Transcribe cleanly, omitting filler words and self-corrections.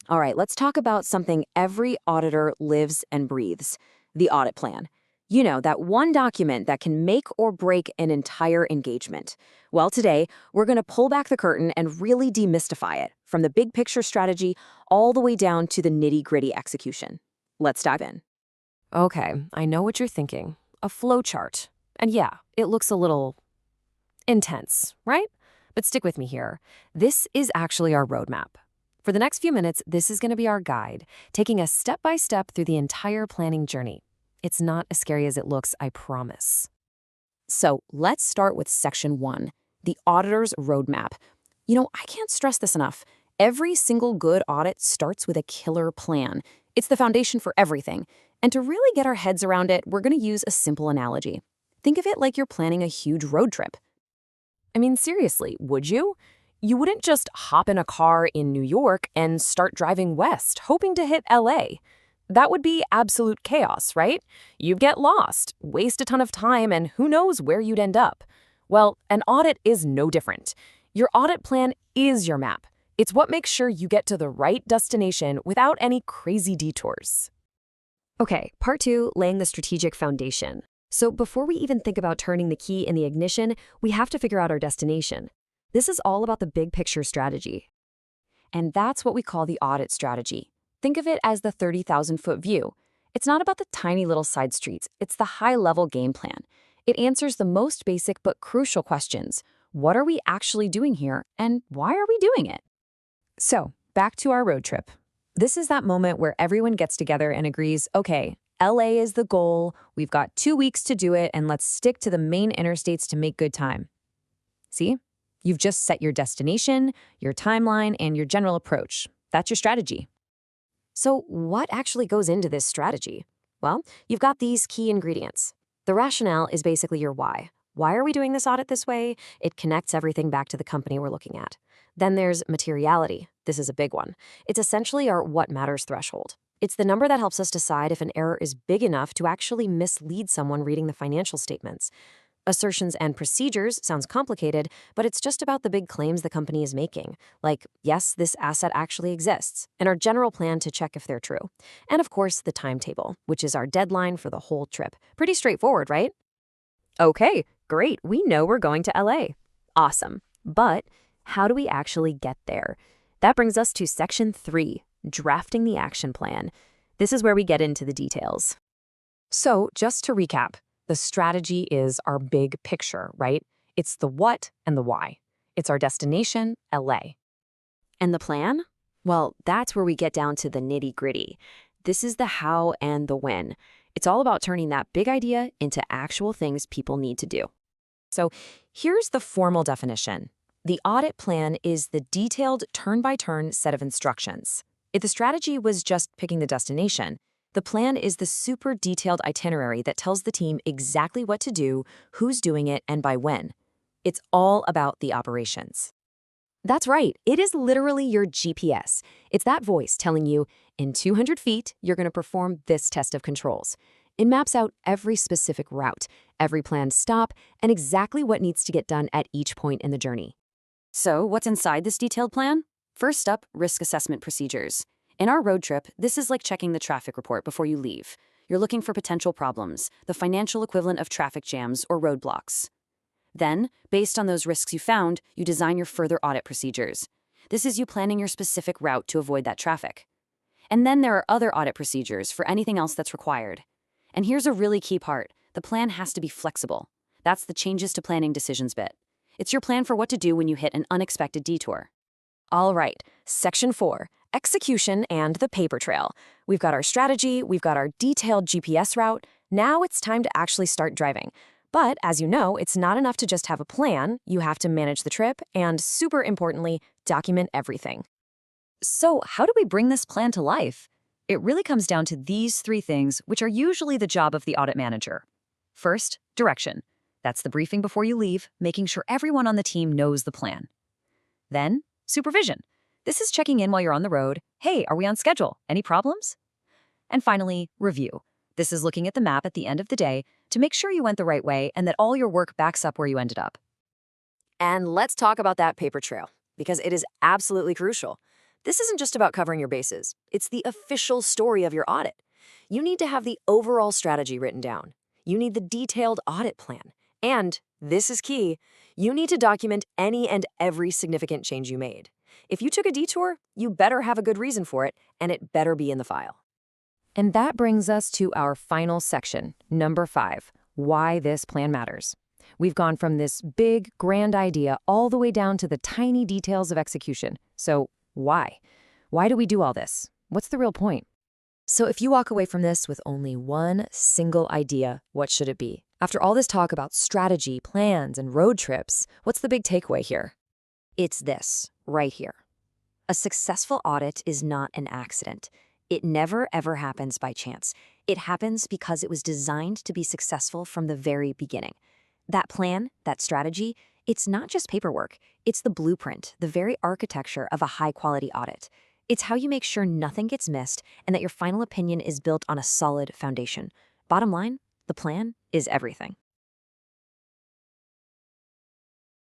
All right, let's talk about something every auditor lives and breathes, the audit plan. You know, that one document that can make or break an entire engagement. Well, today, we're going to pull back the curtain and really demystify it, from the big picture strategy all the way down to the nitty-gritty execution. Let's dive in. Okay, I know what you're thinking. A flow chart. And yeah, it looks a little intense, right? But stick with me here. This is actually our roadmap. For the next few minutes, this is going to be our guide, taking us step by step through the entire planning journey. It's not as scary as it looks, I promise. So let's start with section 1, the auditor's roadmap. You know, I can't stress this enough. Every single good audit starts with a killer plan. It's the foundation for everything. And to really get our heads around it, we're going to use a simple analogy. Think of it like you're planning a huge road trip. I mean, seriously, would you? You wouldn't just hop in a car in New York and start driving west, hoping to hit LA. That would be absolute chaos, right? You'd get lost, waste a ton of time, and who knows where you'd end up. Well, an audit is no different. Your audit plan is your map. It's what makes sure you get to the right destination without any crazy detours. Okay, part 2, laying the strategic foundation. So before we even think about turning the key in the ignition, we have to figure out our destination. This is all about the big picture strategy. And that's what we call the audit strategy. Think of it as the 30,000-foot view. It's not about the tiny little side streets. It's the high-level game plan. It answers the most basic but crucial questions. What are we actually doing here, and why are we doing it? So, back to our road trip. This is that moment where everyone gets together and agrees, okay, LA is the goal, we've got 2 weeks to do it, and let's stick to the main interstates to make good time. See? You've just set your destination, your timeline, and your general approach. That's your strategy. So what actually goes into this strategy? Well, you've got these key ingredients. The rationale is basically your why. Why are we doing this audit this way? It connects everything back to the company we're looking at. Then there's materiality. This is a big one. It's essentially our what matters threshold. It's the number that helps us decide if an error is big enough to actually mislead someone reading the financial statements. Assertions and procedures sounds complicated, but it's just about the big claims the company is making, like, yes, this asset actually exists, and our general plan to check if they're true. And of course, the timetable, which is our deadline for the whole trip. Pretty straightforward, right? Okay, great. We know we're going to LA. Awesome. But how do we actually get there? That brings us to section 3, drafting the action plan. This is where we get into the details. So, just to recap, the strategy is our big picture, right? It's the what and the why. It's our destination, LA. And the plan? Well, that's where we get down to the nitty-gritty. This is the how and the when. It's all about turning that big idea into actual things people need to do. So here's the formal definition. The audit plan is the detailed turn-by-turn set of instructions. If the strategy was just picking the destination, the plan is the super detailed itinerary that tells the team exactly what to do, who's doing it, and by when. It's all about the operations. That's right, it is literally your GPS. It's that voice telling you, in 200 feet, you're going to perform this test of controls. It maps out every specific route, every planned stop, and exactly what needs to get done at each point in the journey. So, what's inside this detailed plan? First up, risk assessment procedures. In our road trip, this is like checking the traffic report before you leave. You're looking for potential problems, the financial equivalent of traffic jams or roadblocks. Then, based on those risks you found, you design your further audit procedures. This is you planning your specific route to avoid that traffic. And then there are other audit procedures for anything else that's required. And here's a really key part. The plan has to be flexible. That's the changes to planning decisions bit. It's your plan for what to do when you hit an unexpected detour. All right, section 4. Execution and the paper trail. We've got our strategy, we've got our detailed GPS route. Now it's time to actually start driving. But as you know, it's not enough to just have a plan. You have to manage the trip and, super importantly, document everything. So how do we bring this plan to life? It really comes down to these 3 things, which are usually the job of the audit manager. First, direction. That's the briefing before you leave, making sure everyone on the team knows the plan. Then, supervision. This is checking in while you're on the road. Hey, are we on schedule? Any problems? And finally, review. This is looking at the map at the end of the day to make sure you went the right way and that all your work backs up where you ended up. And let's talk about that paper trail, because it is absolutely crucial. This isn't just about covering your bases. It's the official story of your audit. You need to have the overall strategy written down. You need the detailed audit plan. And, this is key, you need to document any and every significant change you made. If you took a detour, you better have a good reason for it, and it better be in the file. And that brings us to our final section, number 5, why this plan matters. We've gone from this big, grand idea all the way down to the tiny details of execution. So why? Why do we do all this? What's the real point? So if you walk away from this with only one single idea, what should it be? After all this talk about strategy, plans, and road trips, what's the big takeaway here? It's this, right here. A successful audit is not an accident. It never, ever happens by chance. It happens because it was designed to be successful from the very beginning. That plan, that strategy, it's not just paperwork. It's the blueprint, the very architecture of a high-quality audit. It's how you make sure nothing gets missed and that your final opinion is built on a solid foundation. Bottom line, the plan is everything.